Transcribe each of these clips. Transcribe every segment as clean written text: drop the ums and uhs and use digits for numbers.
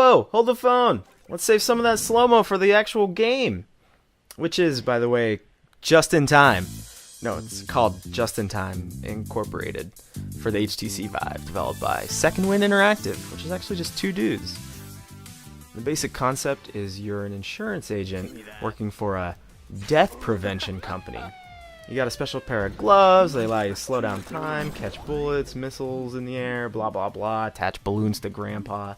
whoa, hold the phone. Let's save some of that slow-mo for the actual game. Which is, by the way, Just in Time. No, it's called Just in Time Incorporated for the HTC Vive, developed by Second Wind Interactive, which is actually just two dudes. The basic concept is you're an insurance agent working for a death prevention company. You got a special pair of gloves, they allow you to slow down time, catch bullets, missiles in the air, blah blah blah, attach balloons to grandpa.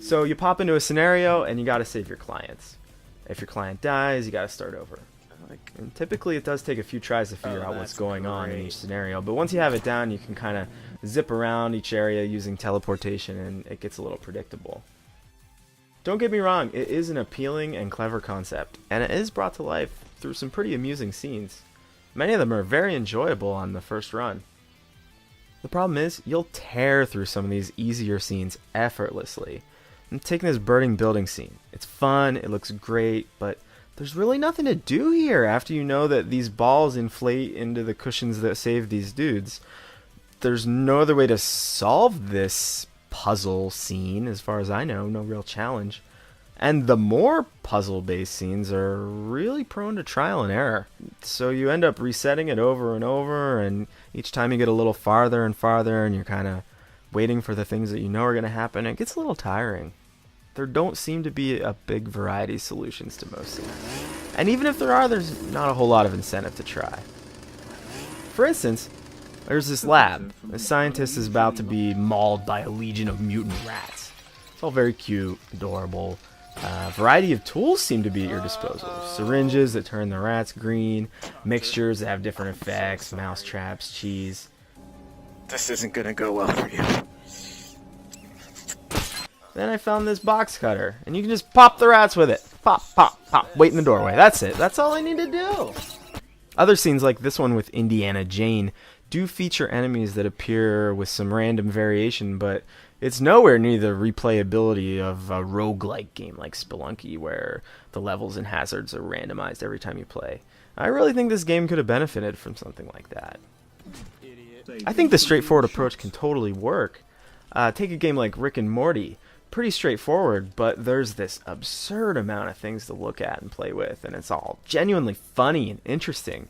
So you pop into a scenario and you gotta save your clients. If your client dies, you gotta start over. And typically it does take a few tries to figure out what's going on in each scenario, but once you have it down, you can kind of zip around each area using teleportation and it gets a little predictable. Don't get me wrong, it is an appealing and clever concept, and it is brought to life through some pretty amusing scenes. Many of them are very enjoyable on the first run. The problem is, you'll tear through some of these easier scenes effortlessly. I'm taking this burning building scene. It's fun, it looks great, but there's really nothing to do here after you know that these balls inflate into the cushions that save these dudes. There's no other way to solve this puzzle scene, as far as I know, no real challenge. And the more puzzle-based scenes are really prone to trial and error. So you end up resetting it over and over, and each time you get a little farther and farther, and you're kind of waiting for the things that you know are going to happen, it gets a little tiring. There don't seem to be a big variety of solutions to most scenes. And even if there are, there's not a whole lot of incentive to try. For instance, there's this lab. The scientist is about to be mauled by a legion of mutant rats. It's all very cute, adorable. A variety of tools seem to be at your disposal. Syringes that turn the rats green, mixtures that have different effects, mouse traps, cheese. This isn't gonna go well for you. Then I found this box cutter, and you can just pop the rats with it. Pop, pop, pop. Wait in the doorway. That's it. That's all I need to do. Other scenes like this one with Indiana Jane do feature enemies that appear with some random variation, but it's nowhere near the replayability of a roguelike game like Spelunky, where the levels and hazards are randomized every time you play. I really think this game could have benefited from something like that. I think the straightforward approach can totally work. Take a game like Rick and Morty. Pretty straightforward, but there's this absurd amount of things to look at and play with, and it's all genuinely funny and interesting.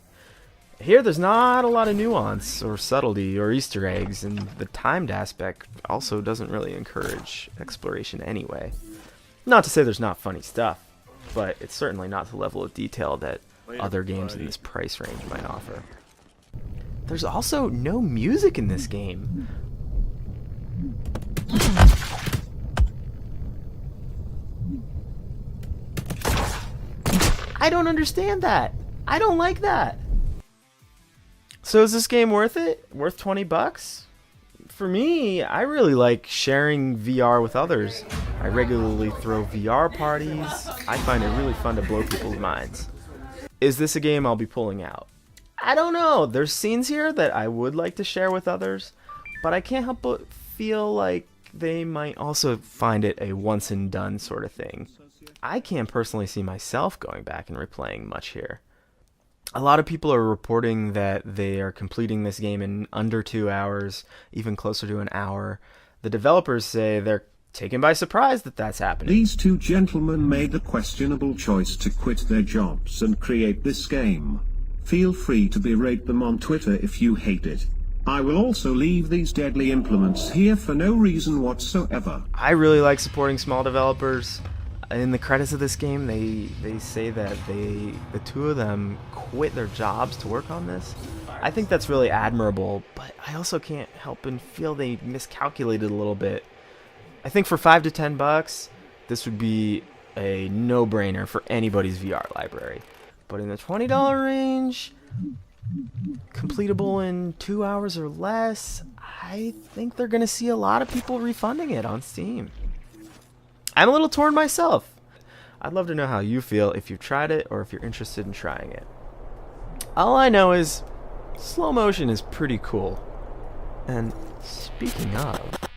Here, there's not a lot of nuance or subtlety or Easter eggs, and the timed aspect also doesn't really encourage exploration anyway. Not to say there's not funny stuff, but it's certainly not the level of detail that other games in this price range might offer. There's also no music in this game. I don't understand that. I don't like that. So is this game worth it? Worth 20 bucks? For me, I really like sharing VR with others. I regularly throw VR parties. I find it really fun to blow people's minds. Is this a game I'll be pulling out? I don't know. There's scenes here that I would like to share with others, but I can't help but feel like they might also find it a once and done sort of thing. I can't personally see myself going back and replaying much here. A lot of people are reporting that they are completing this game in under 2 hours, even closer to an hour. The developers say they're taken by surprise that that's happening. These two gentlemen made the questionable choice to quit their jobs and create this game. Feel free to berate them on Twitter if you hate it. I will also leave these deadly implements here for no reason whatsoever. I really like supporting small developers. In the credits of this game, they say that the two of them quit their jobs to work on this. I think that's really admirable, but I also can't help and feel they miscalculated a little bit. I think for $5 to $10, this would be a no-brainer for anybody's VR library. But in the $20 range, completable in 2 hours or less, I think they're going to see a lot of people refunding it on Steam. I'm a little torn myself. I'd love to know how you feel if you've tried it or if you're interested in trying it. All I know is slow motion is pretty cool. And speaking of...